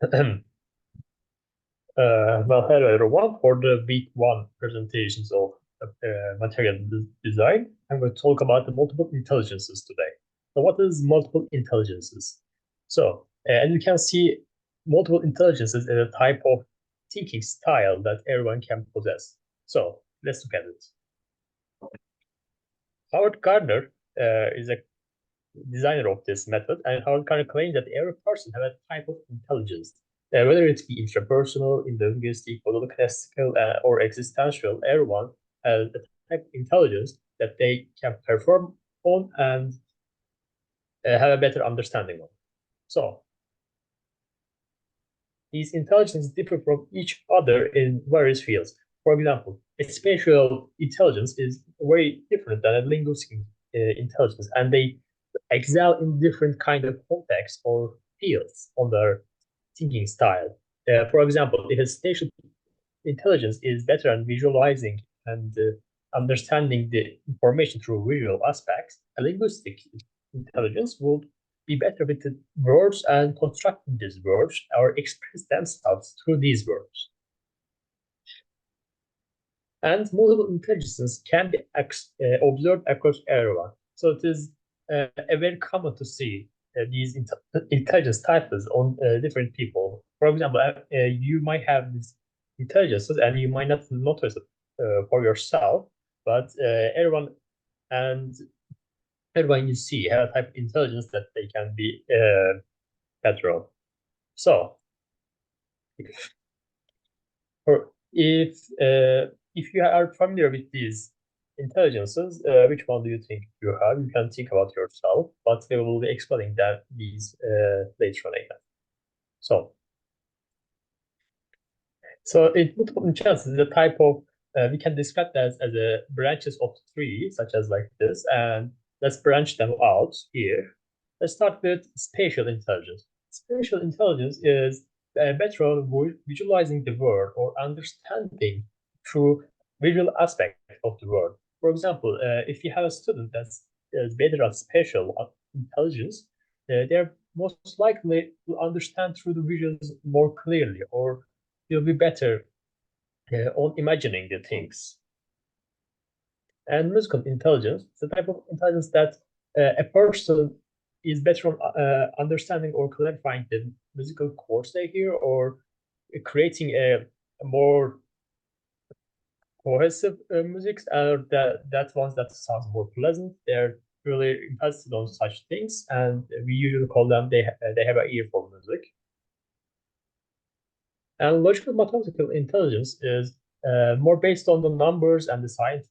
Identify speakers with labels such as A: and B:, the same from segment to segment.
A: Well, hello everyone. For the week one presentations of material design, I'm going to talk about the multiple intelligences today. So, what is multiple intelligences? So, as you can see, multiple intelligences is a type of thinking style that everyone can possess. So, let's look at it. Howard Gardner is a designer of this method, and Harun kind of claims that every person has a type of intelligence, whether it be intrapersonal, linguistic, classical, or existential. Everyone has a type of intelligence that they can perform on and have a better understanding of. So these intelligences differ from each other in various fields. For example, a spatial intelligence is very different than a linguistic intelligence, and they excel in different kind of contexts or fields on their thinking style. For example, if a spatial intelligence is better at visualizing and understanding the information through visual aspects, a linguistic intelligence will be better with the words and constructing these words or express themselves through these words. And multiple intelligences can be observed across everyone. So it is a very common to see these intelligence types on different people. For example, you might have these intelligences and you might not notice it for yourself, but and everyone you see have a type of intelligence that they can be better on. So, if you are familiar with these intelligences, which one do you think you have? You can think about yourself, but we will be explaining these later on again. So in multiple intelligence is a type of we can describe that as a branches of the tree, such as like this, and let's branch them out here. Let's start with spatial intelligence. Spatial intelligence is better on visualizing the world or understanding through visual aspect of the world. For example, if you have a student that's better at spatial intelligence, they're most likely to understand through the visuals more clearly, or you'll be better on imagining the things. And musical intelligence is a type of intelligence that a person is better on understanding or clarifying the musical chords they hear, or creating a more cohesive music, that ones that sounds more pleasant. They're really interested on such things, and we usually call them they have an ear for music. And logical mathematical intelligence is more based on the numbers and the science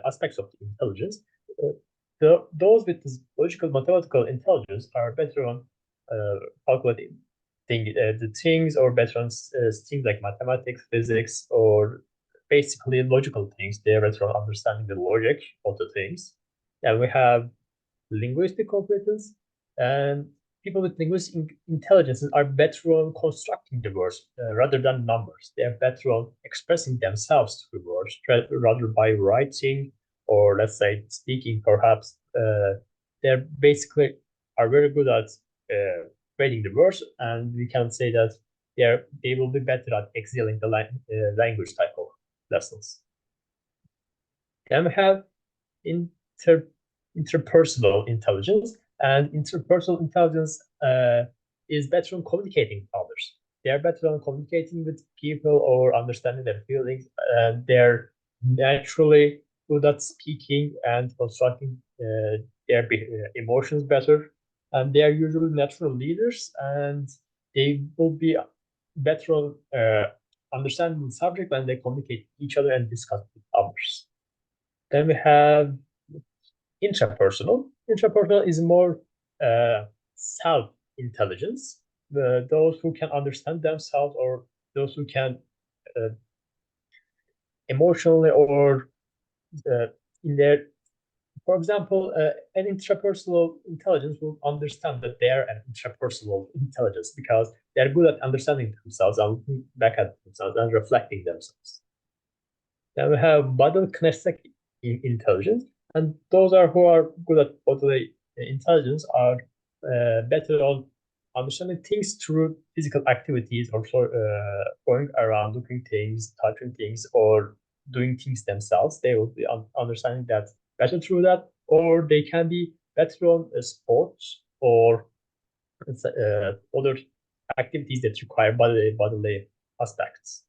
A: aspects of the intelligence. Those with this logical mathematical intelligence are better on calculating the things, or better on things like mathematics, physics, or basically logical things. They are better on understanding the logic of the things. And we have linguistic competence, and people with linguistic intelligence are better on constructing the words rather than numbers. They are better on expressing themselves through words rather by writing, or let's say speaking perhaps. They're basically are very good at creating the words, and we can say that they will be better at excelling the language type of lessons. Then we have interpersonal intelligence, and interpersonal intelligence is better on communicating with others. They are better on communicating with people or understanding their feelings, and they're naturally good at speaking and constructing their emotions better. And they are usually natural leaders, and they will be better on understanding the subject when they communicate with each other and discuss with others. Then we have intrapersonal. Intrapersonal is more self-intelligence. Those who can understand themselves, or those who can uh, emotionally or in their, for example, an intrapersonal intelligence will understand that they are an intrapersonal intelligence because they're good at understanding themselves and looking back at themselves and reflecting themselves. Then we have bodily kinesthetic intelligence, and those are who are good at bodily intelligence are better on understanding things through physical activities, or going around, looking things, touching things, or doing things themselves. They will be understanding that better through that, or they can be better on sports or other activities that require bodily aspects.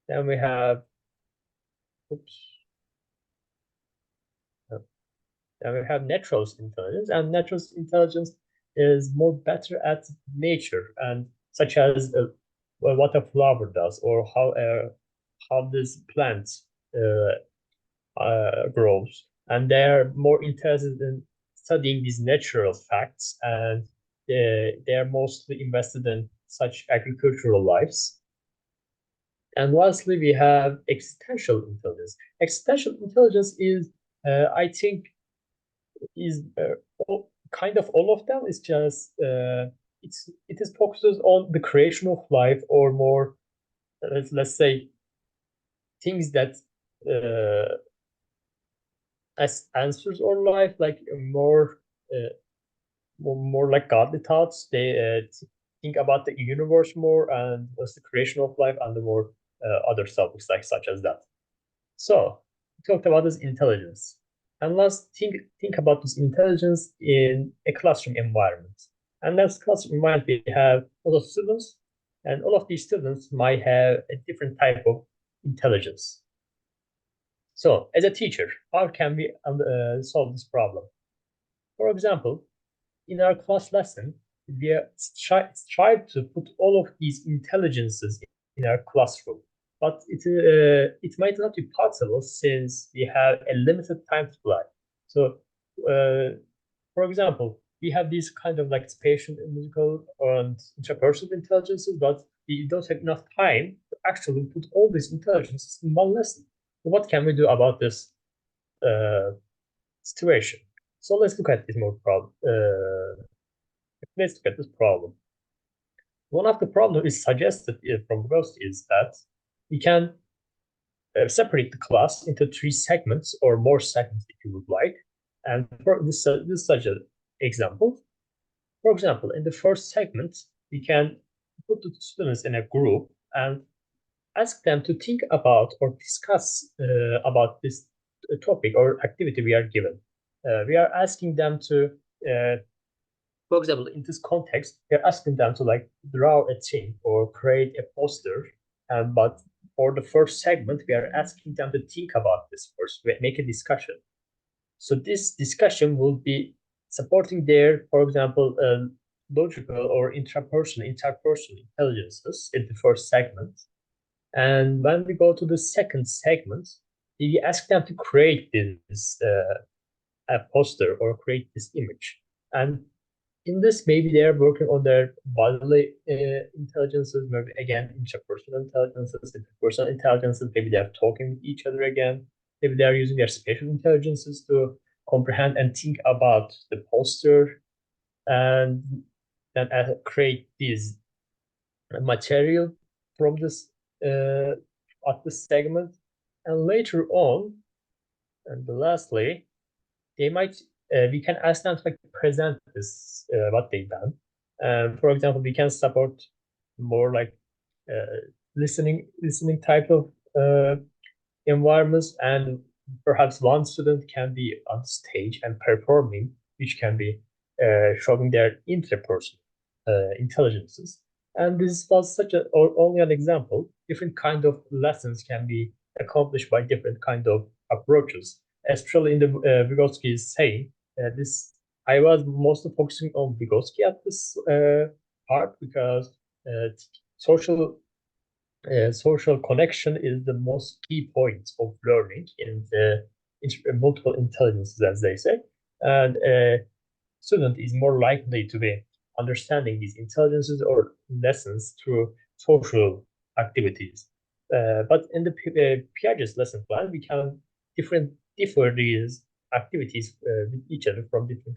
A: Then we have, then we have natural intelligence, and natural intelligence is more better at nature, and such as what a flower does, or how this plant grows, and they're more interested in studying these natural facts, and they're mostly invested in such agricultural lives. And lastly, we have existential intelligence. Existential intelligence is, I think, is kind of all of them. It's just it is focuses on the creation of life, or more, let's say, things that as answers on life, like more like godly thoughts. They think about the universe more, and what's the creation of life, and the more other topics like such as that. So we talked about this intelligence, and let's think about this intelligence in a classroom environment. And that's classroom environment, we have a lot of students, and all of these students might have a different type of intelligence. So as a teacher, how can we solve this problem? For example, in our class lesson, we try to put all of these intelligences in our classroom, but it might not be possible since we have a limited time to play. So, for example, we have these kind of like spatial, musical, and interpersonal intelligences, but we don't have enough time to actually put all these intelligences in one lesson. So what can we do about this situation? So let's look at this more problem. Let's look at this problem. One of the problems is suggested from Vygotsky is that we can separate the class into 3 segments, or more segments if you would like. And for this such an example. For example, in the first segment, we can put the students in a group and ask them to think about or discuss about this topic or activity we are given. We are asking them to, for example, in this context, we are asking them to like draw a thing or create a poster. But for the first segment, we are asking them to think about this first, make a discussion. So this discussion will be supporting their, for example, logical or interpersonal intelligences in the first segment. And when we go to the second segment, we ask them to create this a poster or create this image. And in this, maybe they're working on their bodily intelligences, maybe again interpersonal intelligences, interpersonal intelligences. Maybe they're talking with each other again. Maybe they're using their spatial intelligences to comprehend and think about the poster, and then create this material from this at this segment. And later on, and lastly, they might we can ask them to like present this what they've done. For example, we can support more like listening type of environments, and perhaps one student can be on stage and performing, which can be showing their interpersonal intelligences. And this was such a only an example. Different kind of lessons can be accomplished by different kind of approaches. Especially in the Vygotsky's saying, this I was mostly focusing on Vygotsky at this part, because social connection is the most key point of learning in the multiple intelligences, as they say. And a student is more likely to be understanding these intelligences or lessons through social activities. But in the Piaget's lesson plan, we can differ these activities with each other from different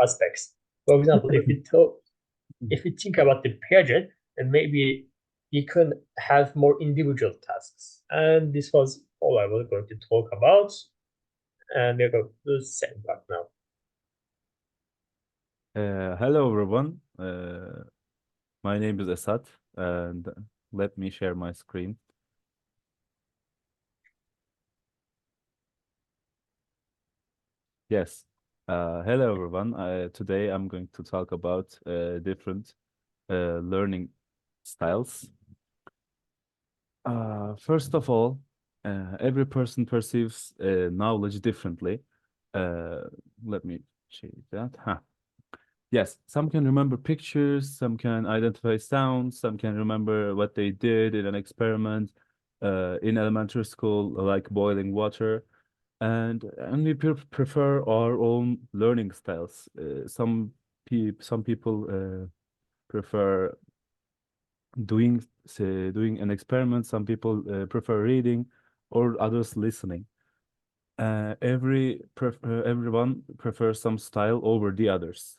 A: aspects. For example, if we think about the Piaget, then maybe we can have more individual tasks. And this was all I was going to talk about. And we're going to the second part now.
B: Hello everyone. My name is Esad, and let me share my screen. Yes. Hello everyone. Today I'm going to talk about different learning styles. First of all, every person perceives knowledge differently. Uh, Let me change that. Huh. Yes, some can remember pictures, some can identify sounds, some can remember what they did in an experiment in elementary school, like boiling water. And we prefer our own learning styles. Some people prefer doing an experiment. Some people prefer reading, or others listening. Everyone prefers some style over the others.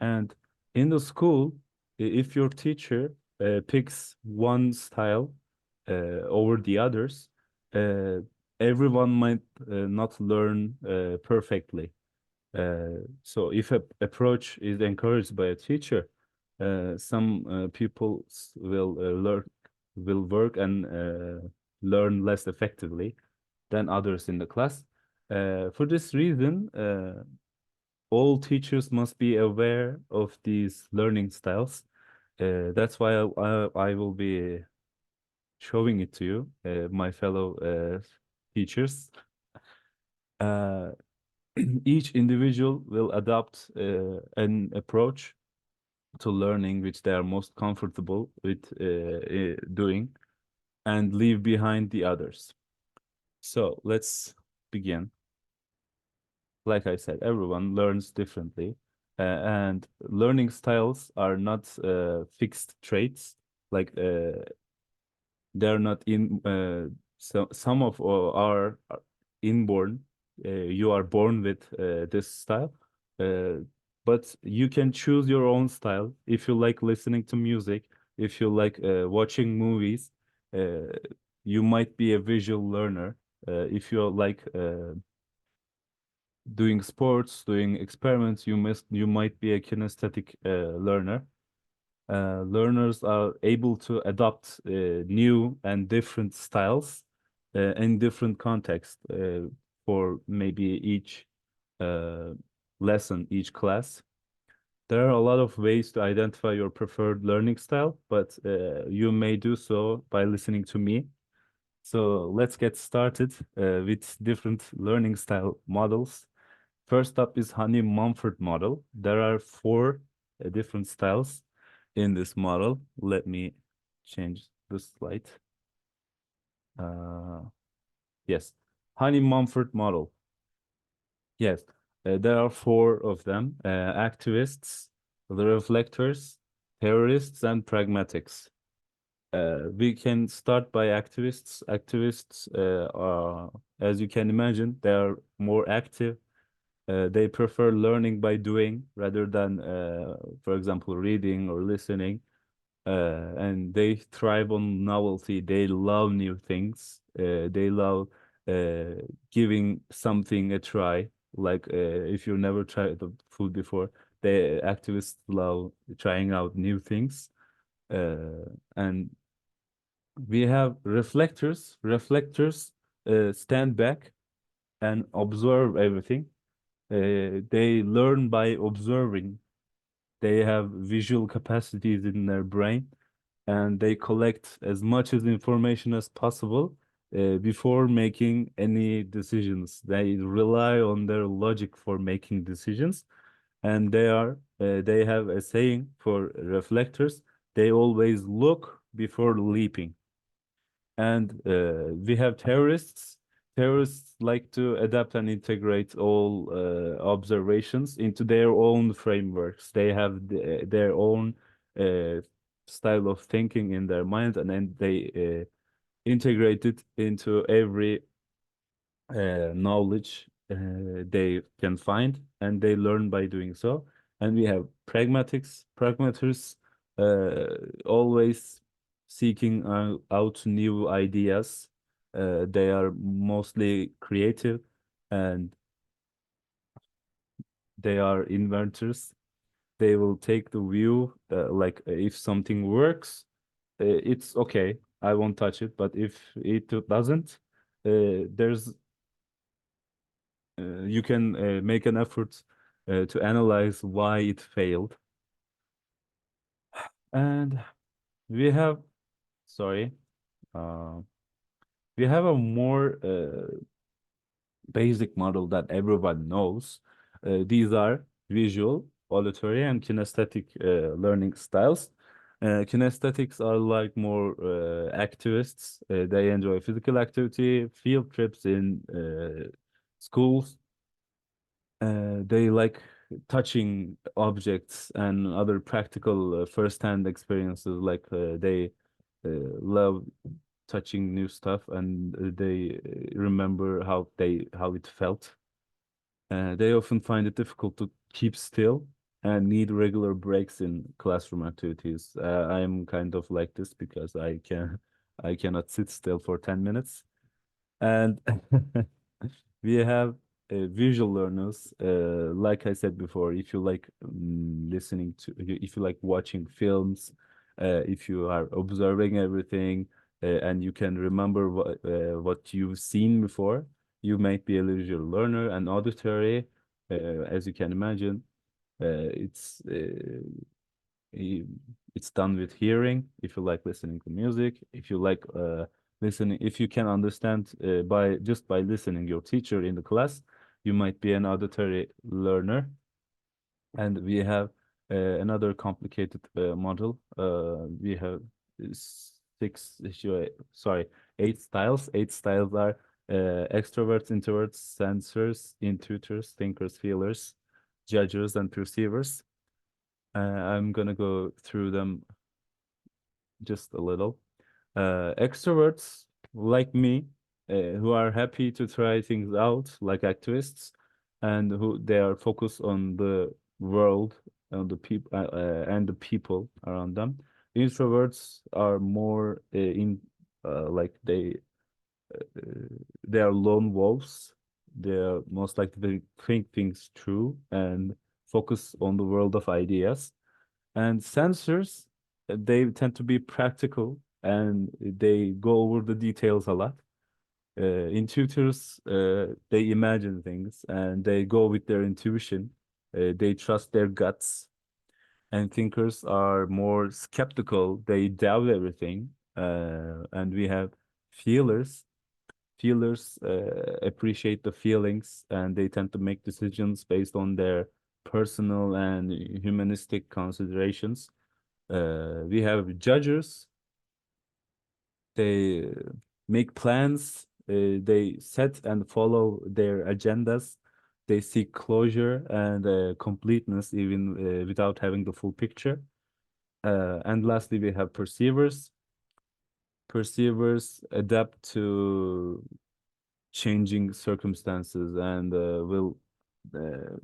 B: And in the school, if your teacher picks one style over the others, uh, everyone might not learn perfectly. So if a approach is encouraged by a teacher, some people will work and learn less effectively than others in the class. For this reason, all teachers must be aware of these learning styles. That's why I will be showing it to you, my fellow teachers. Uh, each individual will adopt an approach to learning which they are most comfortable with doing and leave behind the others. So let's begin. Like I said, everyone learns differently, and learning styles are not fixed traits. Like they're not in. Some of are inborn. You are born with this style, uh, but you can choose your own style if you like listening to music. If you like watching movies, uh, you might be a visual learner. If you like doing sports, doing experiments, you might be a kinesthetic learner. Learners are able to adopt new and different styles in different contexts for maybe each uh, lesson, each class. There are a lot of ways to identify your preferred learning style, but you may do so by listening to me. So let's get started with different learning style models. First up is Honey-Mumford model. There are four different styles in this model. Let me change the slide. Uh, yes, Honey-Mumford model. Yes, there are four of them: activists, the reflectors, terrorists, and pragmatics. We can start by activists. Activists are, as you can imagine, they are more active. They prefer learning by doing rather than, for example, reading or listening. And they thrive on novelty. They love new things. They love giving something a try. Like if you never tried the food before, the activists love trying out new things. And we have reflectors. Reflectors stand back and observe everything. They learn by observing. They have visual capacities in their brain, and they collect as much as information as possible before making any decisions. They rely on their logic for making decisions, and they have a saying for reflectors. They always look before leaping. And we have terrorists. Terrorists like to adapt and integrate all observations into their own frameworks. They have their own uh, style of thinking in their mind, and then they integrate it into every knowledge they can find, and they learn by doing so. And we have pragmatists, always seeking out new ideas. They are mostly creative, and They are inventors. They will take the view, like if something works, it's okay. I won't touch it. But if it doesn't, there's you can make an effort to analyze why it failed. And we have, sorry, uh, we have a more basic model that everyone knows. These are visual, auditory, and kinesthetic learning styles. Kinesthetics are like more activists. They enjoy physical activity, field trips in schools. They like touching objects and other practical first-hand experiences. Like they love touching new stuff, and they remember how it felt. They often find it difficult to keep still and need regular breaks in classroom activities. I'm kind of like this because I cannot sit still for 10 minutes. And we have visual learners. Like I said before, if you like listening to, if you like watching films, if you are observing everything, and you can remember what you've seen before, you might be a visual learner. And auditory, as you can imagine, it's i- it's done with hearing. If you like listening to music, if you like listening, if you can understand by just by listening your teacher in the class, you might be an auditory learner. And we have another complicated model. We have six, sorry, eight styles. Eight styles are extroverts, introverts, sensors, intuitors, thinkers, feelers, judgers, and perceivers. I'm gonna go through them just a little. Extroverts like me, who are happy to try things out, like activists, and who they are focused on the world and the people around them. Introverts are more in like they are lone wolves. They are most likely to think things through and focus on the world of ideas. And sensors, they tend to be practical and they go over the details a lot. Intuitors, they imagine things and they go with their intuition. They trust their guts. And thinkers are more skeptical. They doubt everything. And we have feelers. Feelers appreciate the feelings and they tend to make decisions based on their personal and humanistic considerations. We have judges. They make plans. They set and follow their agendas. They seek closure and completeness even without having the full picture. And lastly, we have perceivers. Perceivers adapt to changing circumstances and will uh,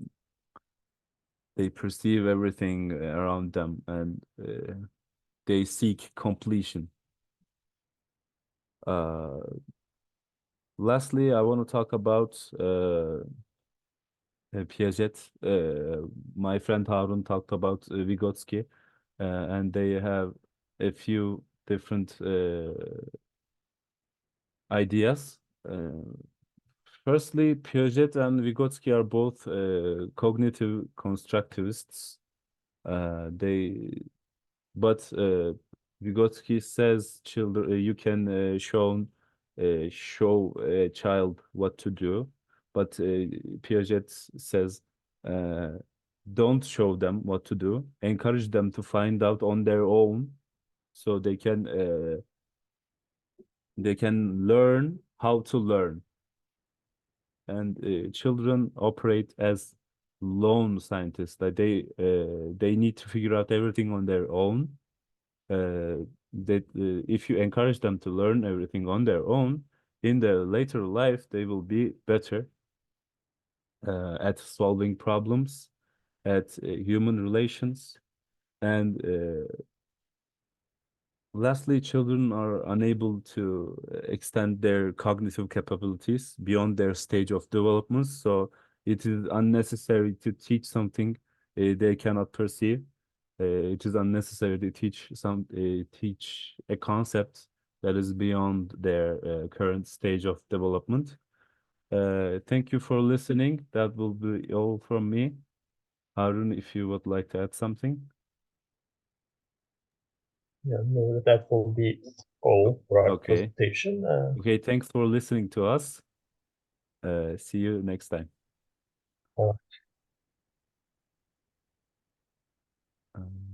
B: they perceive everything around them and they seek completion. Uh, Lastly, I want to talk about Piaget. My friend Harun talked about Vygotsky, and they have a few different ideas. Firstly, Piaget and Vygotsky are both cognitive constructivists. They But Vygotsky says children you can show a child what to do, but Piaget says uh, don't show them what to do. Encourage them to find out on their own, so they can learn how to learn. And children operate as lone scientists. That they need to figure out everything on their own. That if you encourage them to learn everything on their own, in their later life, they will be better at solving problems, at human relations, and lastly, children are unable to extend their cognitive capabilities beyond their stage of development. So It is unnecessary to teach something they cannot perceive. It is unnecessary to teach a concept that is beyond their current stage of development. Thank you for listening. That will be all from me. Harun, if you would like to add something.
A: Yeah, no, that will be all for our
B: Okay.
A: presentation.
B: Okay, thanks for listening to us. See you next time.
A: Uh,
B: Um,